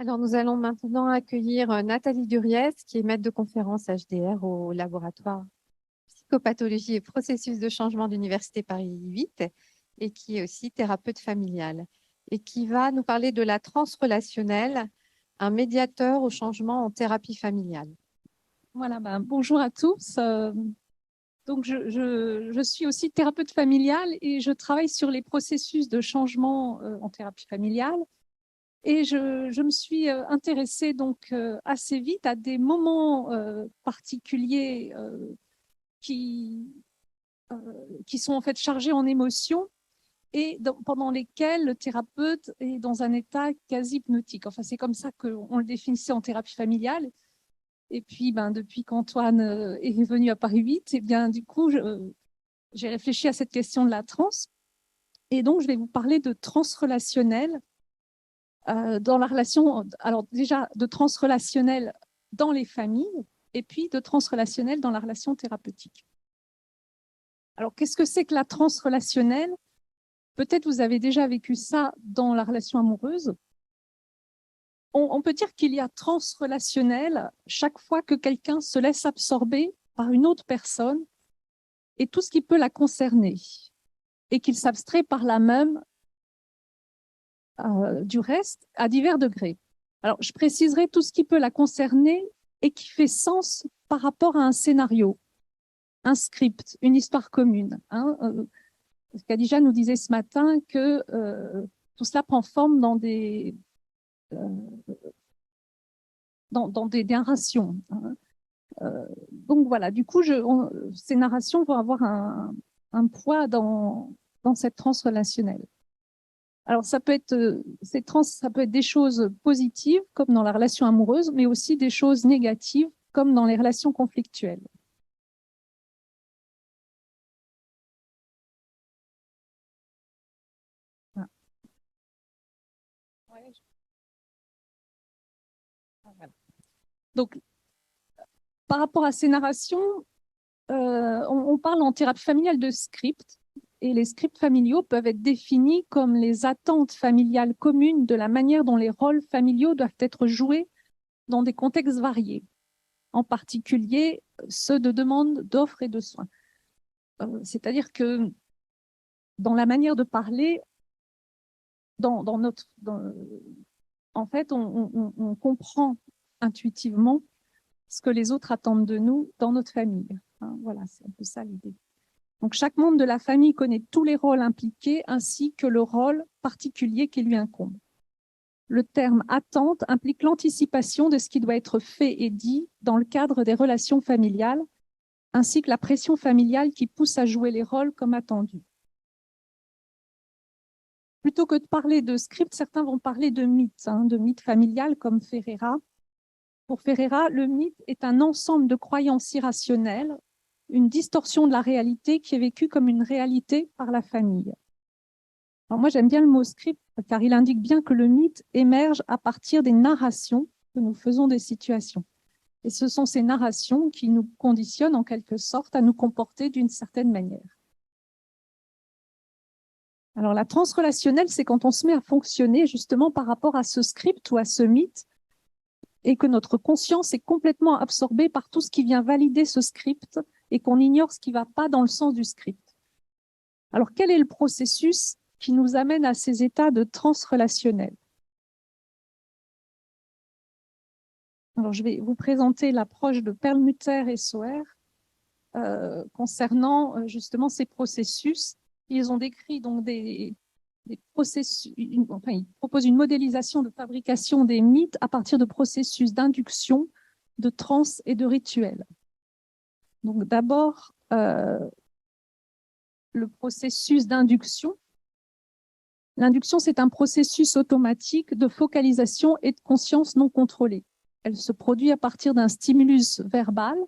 Alors, nous allons maintenant accueillir Nathalie Duriez, qui est maître de conférence HDR au laboratoire Psychopathologie et processus de changement d'Université Paris 8 et qui est aussi thérapeute familiale et qui va nous parler de la transrelationnelle, un médiateur au changement en thérapie familiale. Voilà, bonjour à tous. Donc, je suis aussi thérapeute familiale et je travaille sur les processus de changement en thérapie familiale. Et je me suis intéressée donc assez vite à des moments particuliers qui, euh, qui sont en fait chargés en émotions et pendant lesquels le thérapeute est dans un état quasi hypnotique. Enfin, c'est comme ça qu'on le définissait en thérapie familiale. Et puis, depuis qu'Antoine est venu à Paris 8, du coup, j'ai réfléchi à cette question de la trans. Et donc, je vais vous parler de transrelationnel dans la relation. Alors, déjà, de transrelationnel dans les familles et puis de transrelationnel dans la relation thérapeutique. Alors, qu'est-ce que c'est que la transrelationnelle? Peut-être vous avez déjà vécu ça dans la relation amoureuse. On peut dire qu'il y a transrelationnel chaque fois que quelqu'un se laisse absorber par une autre personne et tout ce qui peut la concerner, et qu'il s'abstrait par là même du reste à divers degrés. Alors, je préciserai tout ce qui peut la concerner et qui fait sens par rapport à un scénario, un script, une histoire commune. Khadija nous disait ce matin que tout cela prend forme dans des narrations. Donc voilà, du coup, ces narrations vont avoir un poids dans cette transe relationnelle. Alors, ça peut être, ça peut être des choses positives, comme dans la relation amoureuse, mais aussi des choses négatives, comme dans les relations conflictuelles. Voilà. Donc, par rapport à ces narrations, on parle en thérapie familiale de scripts, et les scripts familiaux peuvent être définis comme les attentes familiales communes de la manière dont les rôles familiaux doivent être joués dans des contextes variés, en particulier ceux de demande d'offres et de soins. C'est-à-dire que dans la manière de parler, en fait, on comprend intuitivement ce que les autres attendent de nous dans notre famille. Voilà, c'est un peu ça l'idée. Donc, chaque membre de la famille connaît tous les rôles impliqués ainsi que le rôle particulier qui lui incombe. Le terme attente implique l'anticipation de ce qui doit être fait et dit dans le cadre des relations familiales, ainsi que la pression familiale qui pousse à jouer les rôles comme attendu. Plutôt que de parler de script, certains vont parler de mythe familial comme Ferreira. Pour Ferreira, le mythe est un ensemble de croyances irrationnelles, une distorsion de la réalité qui est vécue comme une réalité par la famille. Alors moi, j'aime bien le mot script car il indique bien que le mythe émerge à partir des narrations que nous faisons des situations. Et ce sont ces narrations qui nous conditionnent en quelque sorte à nous comporter d'une certaine manière. Alors la transrelationnelle, c'est quand on se met à fonctionner justement par rapport à ce script ou à ce mythe et que notre conscience est complètement absorbée par tout ce qui vient valider ce script et qu'on ignore ce qui ne va pas dans le sens du script. Alors quel est le processus qui nous amène à ces états de transrelationnel? Alors je vais vous présenter l'approche de Perlmutter et Sauer concernant justement ces processus. Ils ont décrit donc des processus, ils proposent une modélisation de fabrication des mythes à partir de processus d'induction, de trance et de rituels. Donc d'abord, le processus d'induction. L'induction, c'est un processus automatique de focalisation et de conscience non contrôlée. Elle se produit à partir d'un stimulus verbal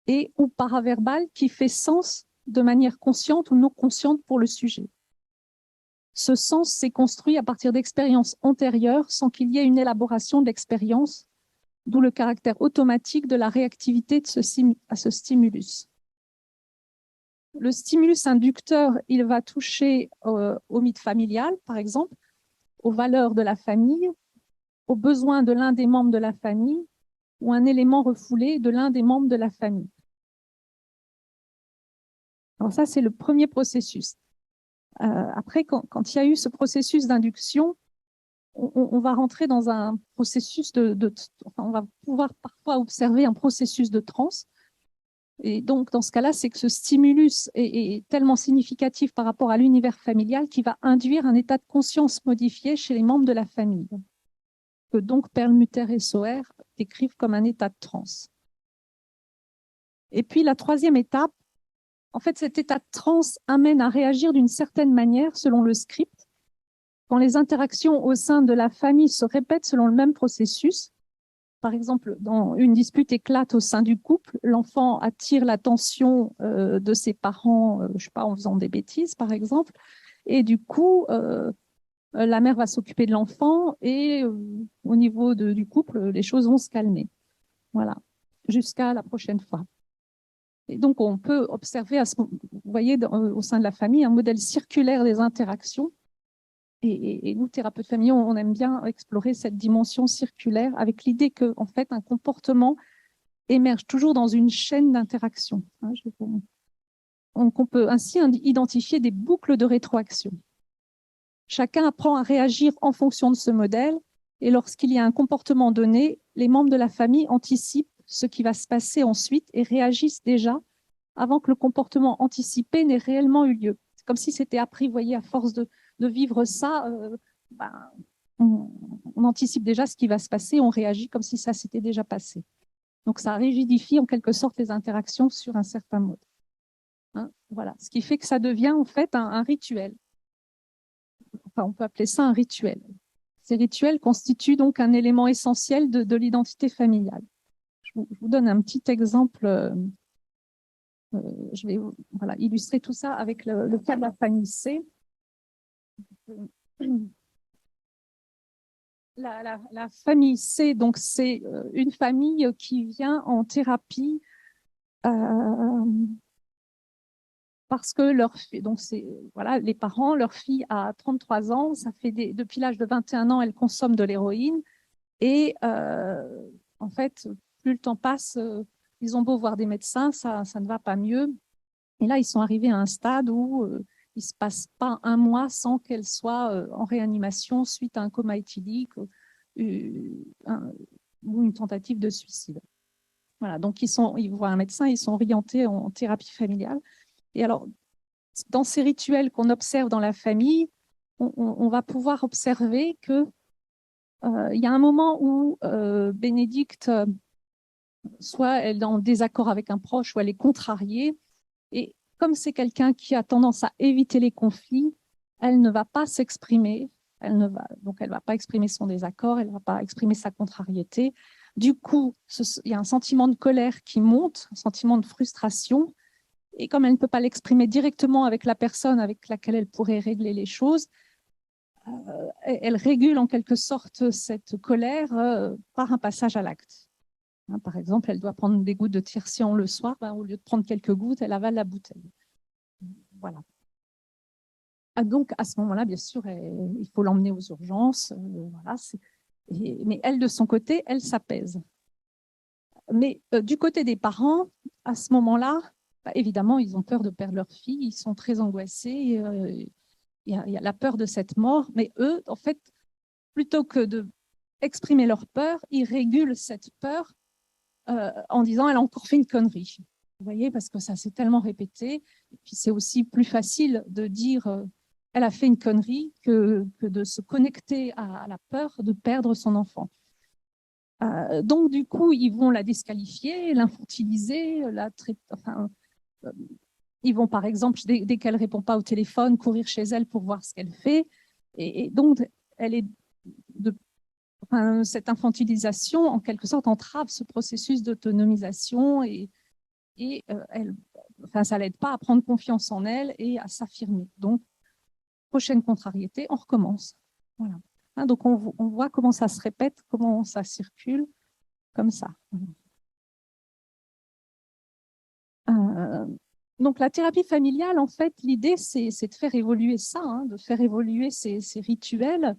et ou paraverbal qui fait sens de manière consciente ou non consciente pour le sujet. Ce sens s'est construit à partir d'expériences antérieures sans qu'il y ait une élaboration de l'expérience, d'où le caractère automatique de la réactivité à ce stimulus. Le stimulus inducteur, il va toucher au mythe familial, par exemple, aux valeurs de la famille, aux besoins de l'un des membres de la famille ou un élément refoulé de l'un des membres de la famille. Alors ça, c'est le premier processus. Après, quand il y a eu ce processus d'induction, on va rentrer dans un processus enfin, on va pouvoir parfois observer un processus de transe. Et donc, dans ce cas-là, c'est que ce stimulus est tellement significatif par rapport à l'univers familial qu'il va induire un état de conscience modifié chez les membres de la famille, que donc Perlmutter et Sauer décrivent comme un état de transe. Et puis, la troisième étape, en fait, cet état de transe amène à réagir d'une certaine manière selon le script. Quand les interactions au sein de la famille se répètent selon le même processus, par exemple, dans une dispute éclate au sein du couple, l'enfant attire l'attention de ses parents, je sais pas, en faisant des bêtises, par exemple, et du coup, la mère va s'occuper de l'enfant et au niveau du couple, les choses vont se calmer. Voilà, jusqu'à la prochaine fois. Et donc, on peut observer, vous voyez, au sein de la famille, un modèle circulaire des interactions. Et nous, thérapeutes familiaux, on aime bien explorer cette dimension circulaire avec l'idée que, en fait, un comportement émerge toujours dans une chaîne d'interaction. On peut ainsi identifier des boucles de rétroaction. Chacun apprend à réagir en fonction de ce modèle, et lorsqu'il y a un comportement donné, les membres de la famille anticipent ce qui va se passer ensuite et réagissent déjà avant que le comportement anticipé n'ait réellement eu lieu. C'est comme si c'était appris, vous voyez, à force de vivre ça, on anticipe déjà ce qui va se passer, on réagit comme si ça s'était déjà passé. Donc, ça rigidifie en quelque sorte les interactions sur un certain mode. Hein, voilà, ce qui fait que ça devient en fait un rituel. Enfin, on peut appeler ça un rituel. Ces rituels constituent donc un élément essentiel de l'identité familiale. Je vous donne un petit exemple. Je vais illustrer tout ça avec le cas de la famille C. La famille C, donc c'est une famille qui vient en thérapie parce que donc c'est voilà, les parents, leur fille a 33 ans, ça fait depuis l'âge de 21 ans, elle consomme de l'héroïne et en fait, plus le temps passe, ils ont beau voir des médecins, ça ne va pas mieux. Et là, ils sont arrivés à un stade où il ne se passe pas un mois sans qu'elle soit en réanimation suite à un coma éthylique ou une tentative de suicide. Voilà, donc ils voient un médecin, ils sont orientés en thérapie familiale. Et alors, dans ces rituels qu'on observe dans la famille, on va pouvoir observer que il y a un moment où Bénédicte, soit elle est en désaccord avec un proche, ou elle est contrariée, et comme c'est quelqu'un qui a tendance à éviter les conflits, elle ne va pas s'exprimer, donc elle ne va pas exprimer son désaccord, elle ne va pas exprimer sa contrariété. Du coup, il y a un sentiment de colère qui monte, un sentiment de frustration, et comme elle ne peut pas l'exprimer directement avec la personne avec laquelle elle pourrait régler les choses, elle régule en quelque sorte cette colère par un passage à l'acte. Par exemple, elle doit prendre des gouttes de tiercyan le soir, au lieu de prendre quelques gouttes, elle avale la bouteille. Voilà. Donc, à ce moment-là, bien sûr, il faut l'emmener aux urgences. Voilà, mais elle, de son côté, elle s'apaise. Mais du côté des parents, à ce moment-là, évidemment, ils ont peur de perdre leur fille, ils sont très angoissés. Il y a la peur de cette mort, mais eux, en fait, plutôt que d'exprimer leur peur, ils régulent cette peur en disant elle a encore fait une connerie. Vous voyez, parce que ça s'est tellement répété. Et puis c'est aussi plus facile de dire elle a fait une connerie que de se connecter à la peur de perdre son enfant. Donc du coup, ils vont la disqualifier, l'infantiliser, ils vont par exemple, dès qu'elle ne répond pas au téléphone, courir chez elle pour voir ce qu'elle fait. Et donc, elle est cette infantilisation, en quelque sorte, entrave ce processus d'autonomisation et ça l'aide pas à prendre confiance en elle et à s'affirmer. Donc, prochaine contrariété, on recommence. Voilà. Donc, on voit comment ça se répète, comment ça circule, comme ça. Donc, la thérapie familiale, en fait, l'idée, c'est de faire évoluer ça, de faire évoluer ces rituels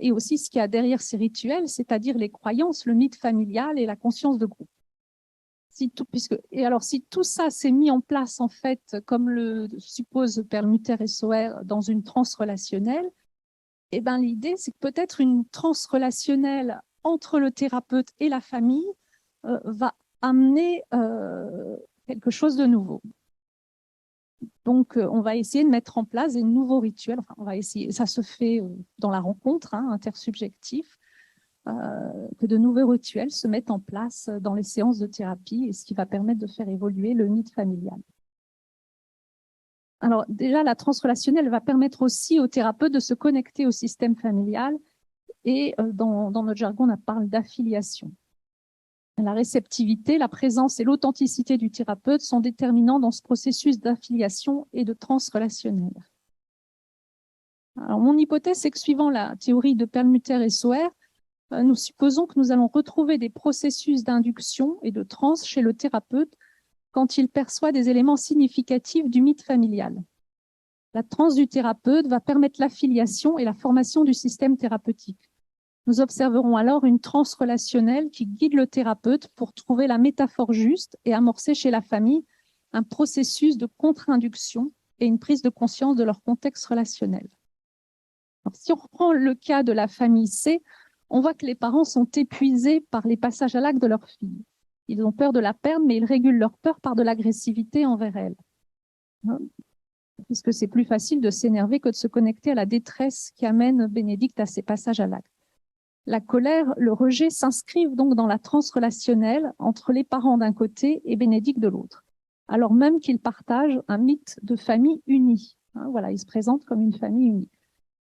et aussi ce qu'il y a derrière ces rituels, c'est-à-dire les croyances, le mythe familial et la conscience de groupe. Si tout ça s'est mis en place, en fait, comme le suppose Perlmutter et Sauer, dans une transe relationnelle, eh ben, l'idée, c'est que peut-être une transe relationnelle entre le thérapeute et la famille va amener quelque chose de nouveau. Donc, on va essayer de mettre en place des nouveaux rituels. Enfin, on va essayer, ça se fait dans la rencontre intersubjective, que de nouveaux rituels se mettent en place dans les séances de thérapie, et ce qui va permettre de faire évoluer le mythe familial. Alors déjà, la transrelationnelle va permettre aussi au thérapeute de se connecter au système familial, et dans notre jargon, on parle d'affiliation. La réceptivité, la présence et l'authenticité du thérapeute sont déterminants dans ce processus d'affiliation et de transrelationnel. Alors, mon hypothèse, c'est que suivant la théorie de Perlmutter et Sauer, nous supposons que nous allons retrouver des processus d'induction et de transe chez le thérapeute quand il perçoit des éléments significatifs du mythe familial. La transe du thérapeute va permettre l'affiliation et la formation du système thérapeutique. Nous observerons alors une transe relationnelle qui guide le thérapeute pour trouver la métaphore juste et amorcer chez la famille un processus de contre-induction et une prise de conscience de leur contexte relationnel. Alors, si on reprend le cas de la famille C, on voit que les parents sont épuisés par les passages à l'acte de leur fille. Ils ont peur de la perdre, mais ils régulent leur peur par de l'agressivité envers elle. Puisque c'est plus facile de s'énerver que de se connecter à la détresse qui amène Bénédicte à ces passages à l'acte. La colère, le rejet s'inscrivent donc dans la transe relationnelle entre les parents d'un côté et Bénédicte de l'autre, alors même qu'ils partagent un mythe de famille unie. Voilà, ils se présentent comme une famille unie.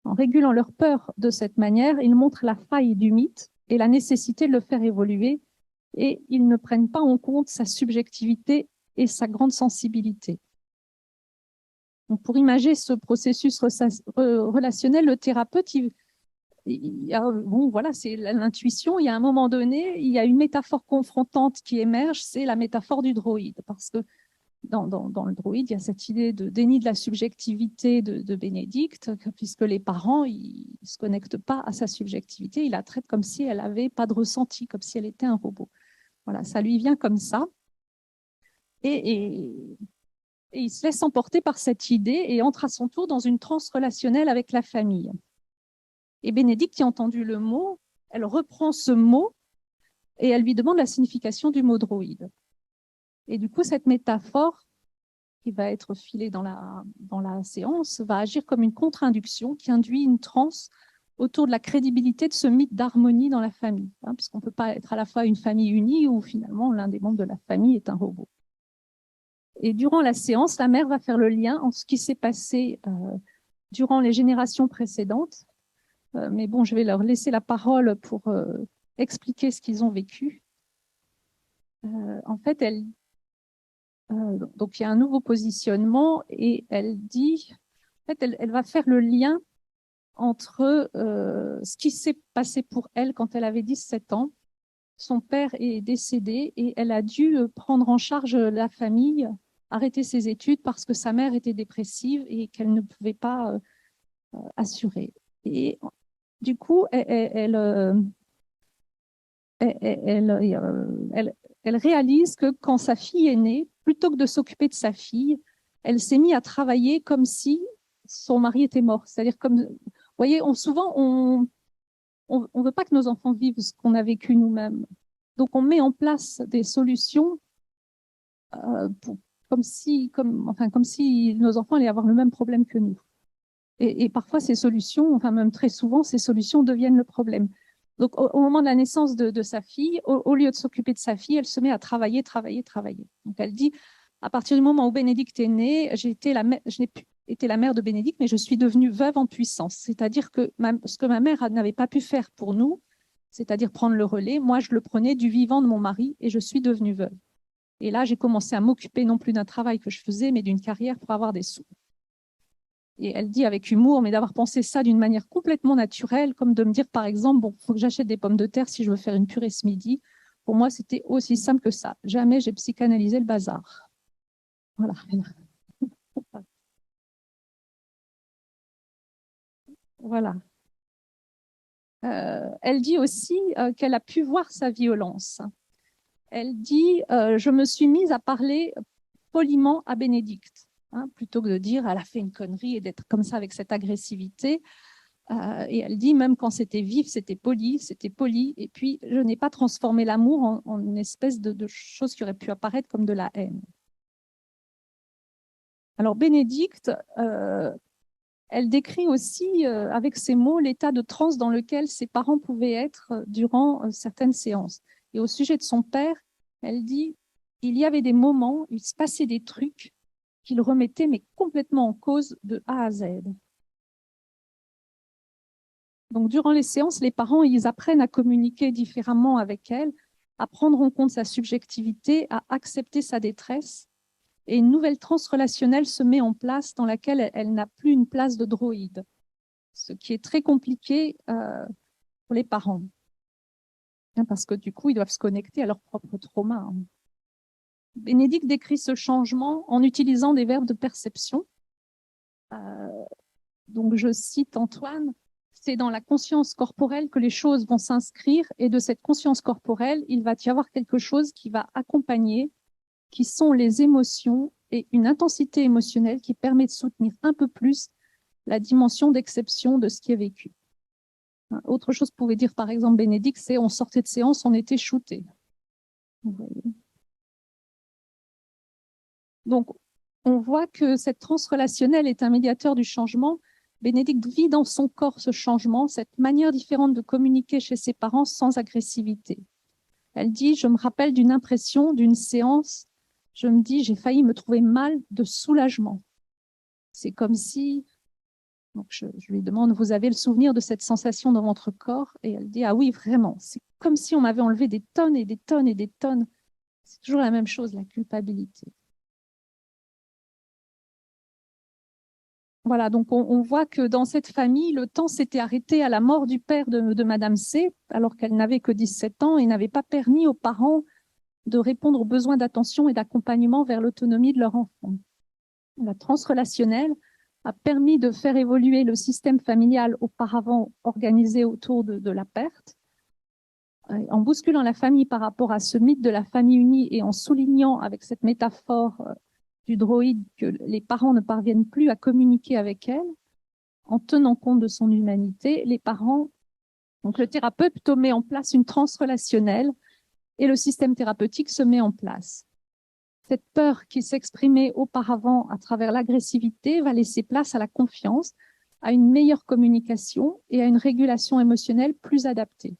En régulant leur peur de cette manière, ils montrent la faille du mythe et la nécessité de le faire évoluer, et ils ne prennent pas en compte sa subjectivité et sa grande sensibilité. Donc, pour imager ce processus relationnel, le thérapeute, voilà, c'est l'intuition. Il y a un moment donné, il y a une métaphore confrontante qui émerge, c'est la métaphore du droïde, parce que dans le droïde, il y a cette idée de déni de la subjectivité de Bénédicte, puisque les parents, ils ne se connectent pas à sa subjectivité, ils la traitent comme si elle n'avait pas de ressenti, comme si elle était un robot. Voilà, ça lui vient comme ça. Et il se laisse emporter par cette idée et entre à son tour dans une transe relationnelle avec la famille. Et Bénédicte, qui a entendu le mot, elle reprend ce mot et elle lui demande la signification du mot droïde. Et du coup, cette métaphore qui va être filée dans la séance va agir comme une contre-induction qui induit une transe autour de la crédibilité de ce mythe d'harmonie dans la famille, puisqu'on ne peut pas être à la fois une famille unie où finalement l'un des membres de la famille est un robot. Et durant la séance, la mère va faire le lien entre ce qui s'est passé durant les générations précédentes. Mais bon, je vais leur laisser la parole pour expliquer ce qu'ils ont vécu. En fait, donc il y a un nouveau positionnement et elle dit, en fait, elle va faire le lien entre ce qui s'est passé pour elle quand elle avait 17 ans. Son père est décédé et elle a dû prendre en charge la famille, arrêter ses études parce que sa mère était dépressive et qu'elle ne pouvait pas assurer. Et du coup, elle réalise que quand sa fille est née, plutôt que de s'occuper de sa fille, elle s'est mise à travailler comme si son mari était mort. C'est-à-dire comme, vous voyez, souvent, on veut pas que nos enfants vivent ce qu'on a vécu nous-mêmes. Donc, on met en place des solutions comme si nos enfants allaient avoir le même problème que nous. Et parfois, ces solutions, enfin même très souvent, ces solutions deviennent le problème. Donc, au moment de la naissance de sa fille, au lieu de s'occuper de sa fille, elle se met à travailler. Donc, elle dit, à partir du moment où Bénédicte est née, je n'ai plus été la mère de Bénédicte, mais je suis devenue veuve en puissance. C'est-à-dire que ce que ma mère n'avait pas pu faire pour nous, c'est-à-dire prendre le relais, moi, je le prenais du vivant de mon mari et je suis devenue veuve. Et là, j'ai commencé à m'occuper non plus d'un travail que je faisais, mais d'une carrière pour avoir des sous. Et elle dit avec humour, mais d'avoir pensé ça d'une manière complètement naturelle, comme de me dire, par exemple, bon, il faut que j'achète des pommes de terre si je veux faire une purée ce midi. Pour moi, c'était aussi simple que ça. Jamais j'ai psychanalysé le bazar. Voilà. Voilà. elle dit aussi qu'elle a pu voir sa violence. Elle dit je me suis mise à parler poliment à Bénédicte, hein, plutôt que de dire elle a fait une connerie et d'être comme ça avec cette agressivité. Et elle dit même quand c'était vif, c'était poli. Et puis je n'ai pas transformé l'amour en une espèce de chose qui aurait pu apparaître comme de la haine. Alors Bénédicte, elle décrit aussi avec ces mots l'état de transe dans lequel ses parents pouvaient être durant certaines séances. Et au sujet de son père, elle dit il y avait des moments où il se passait des trucs qu'il remettait mais complètement en cause de A à Z. Donc durant les séances, les parents ils apprennent à communiquer différemment avec elle, à prendre en compte sa subjectivité, à accepter sa détresse. Et une nouvelle transe relationnelle se met en place dans laquelle elle n'a plus une place de droïde, ce qui est très compliqué pour les parents, parce que du coup, ils doivent se connecter à leur propre trauma. Bénédicte décrit ce changement en utilisant des verbes de perception. Donc, je cite Antoine, c'est dans la conscience corporelle que les choses vont s'inscrire et de cette conscience corporelle, il va y avoir quelque chose qui va accompagner, qui sont les émotions et une intensité émotionnelle qui permet de soutenir un peu plus la dimension d'exception de ce qui est vécu. Autre chose pouvait dire, par exemple, Bénédicte, c'est on sortait de séance, on était shooté. Donc, on voit que cette transe relationnelle est un médiateur du changement. Bénédicte vit dans son corps ce changement, cette manière différente de communiquer chez ses parents sans agressivité. Elle dit, je me rappelle d'une impression, d'une séance, je me dis, j'ai failli me trouver mal de soulagement. C'est comme si, donc je lui demande, vous avez le souvenir de cette sensation dans votre corps? Et elle dit, ah oui, vraiment, c'est comme si on m'avait enlevé des tonnes et des tonnes et des tonnes. C'est toujours la même chose, la culpabilité. Voilà, donc on voit que dans cette famille, le temps s'était arrêté à la mort du père de Madame C, alors qu'elle n'avait que 17 ans et n'avait pas permis aux parents de répondre aux besoins d'attention et d'accompagnement vers l'autonomie de leur enfant. La transrelationnelle a permis de faire évoluer le système familial auparavant organisé autour de la perte, en bousculant la famille par rapport à ce mythe de la famille unie et en soulignant avec cette métaphore du droïde que les parents ne parviennent plus à communiquer avec elle, en tenant compte de son humanité, les parents, donc le thérapeute met en place une transrelationnelle et le système thérapeutique se met en place. Cette peur qui s'exprimait auparavant à travers l'agressivité va laisser place à la confiance, à une meilleure communication et à une régulation émotionnelle plus adaptée.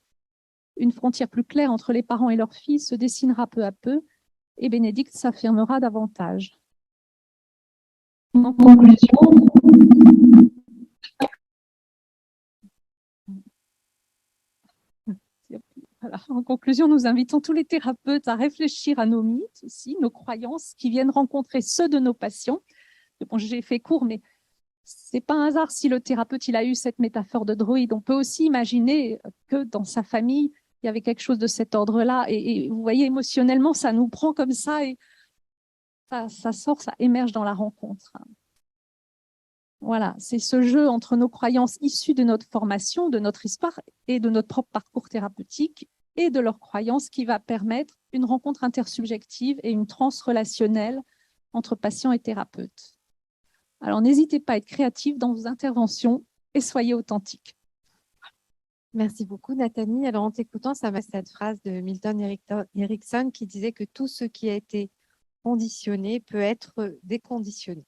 Une frontière plus claire entre les parents et leurs filles se dessinera peu à peu et Bénédicte s'affirmera davantage. En conclusion, voilà. En conclusion, nous invitons tous les thérapeutes à réfléchir à nos mythes aussi, nos croyances qui viennent rencontrer ceux de nos patients. Bon, j'ai fait court, mais c'est pas un hasard si le thérapeute il a eu cette métaphore de droïde. On peut aussi imaginer que dans sa famille, il y avait quelque chose de cet ordre-là. Et vous voyez, émotionnellement, ça nous prend comme ça et ça sort, ça émerge dans la rencontre. Voilà, c'est ce jeu entre nos croyances issues de notre formation, de notre histoire et de notre propre parcours thérapeutique et de leurs croyances qui va permettre une rencontre intersubjective et une transrelationnelle entre patients et thérapeutes. Alors, n'hésitez pas à être créatifs dans vos interventions et soyez authentiques. Merci beaucoup, Nathalie. Alors, en t'écoutant, ça m'a cette phrase de Milton Erickson qui disait que tout ce qui a été conditionné peut être déconditionné.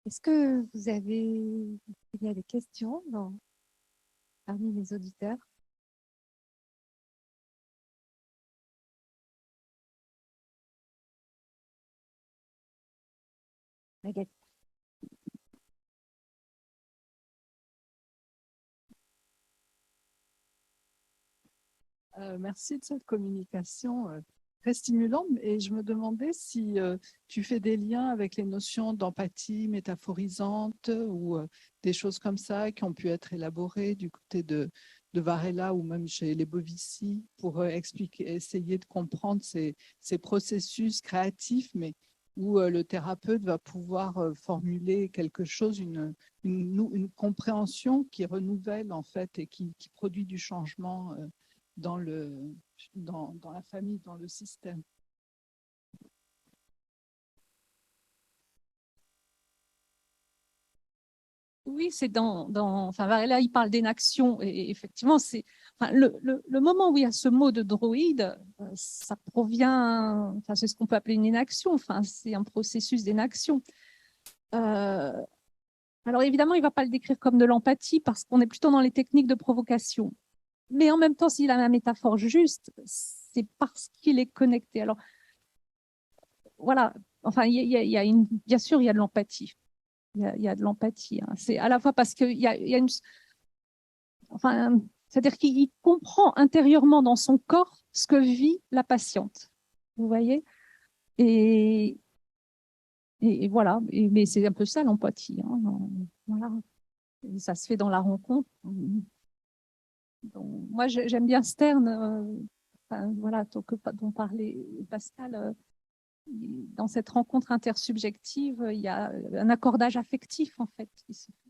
Est-ce que il y a des questions parmi les auditeurs? Magali. Merci de cette communication très stimulante. Et je me demandais si tu fais des liens avec les notions d'empathie métaphorisante ou des choses comme ça qui ont pu être élaborées du côté de Varela ou même chez les Bovici pour essayer de comprendre ces processus créatifs, mais où le thérapeute va pouvoir formuler quelque chose, une compréhension qui renouvelle en fait et qui produit du changement dans la famille, dans le système. Oui, c'est enfin, là, il parle d'énaction, et effectivement, c'est enfin, le moment où il y a ce mot de droïde, ça provient, enfin, c'est ce qu'on peut appeler une inaction, enfin, c'est un processus d'énaction. Alors évidemment, il ne va pas le décrire comme de l'empathie parce qu'on est plutôt dans les techniques de provocation. Mais en même temps, s'il a la métaphore juste, c'est parce qu'il est connecté. Alors voilà, enfin, bien sûr, il y a de l'empathie. Il y a de l'empathie. Hein. C'est à la fois parce qu'il y a une, enfin, c'est-à-dire qu'il comprend intérieurement dans son corps ce que vit la patiente. Vous voyez? Et, et voilà. Mais c'est un peu ça l'empathie. Hein. Voilà. Et ça se fait dans la rencontre. Donc, moi, j'aime bien Stern. Enfin, voilà, dont parlait Pascal. Dans cette rencontre intersubjective, il y a un accordage affectif en fait qui se fait.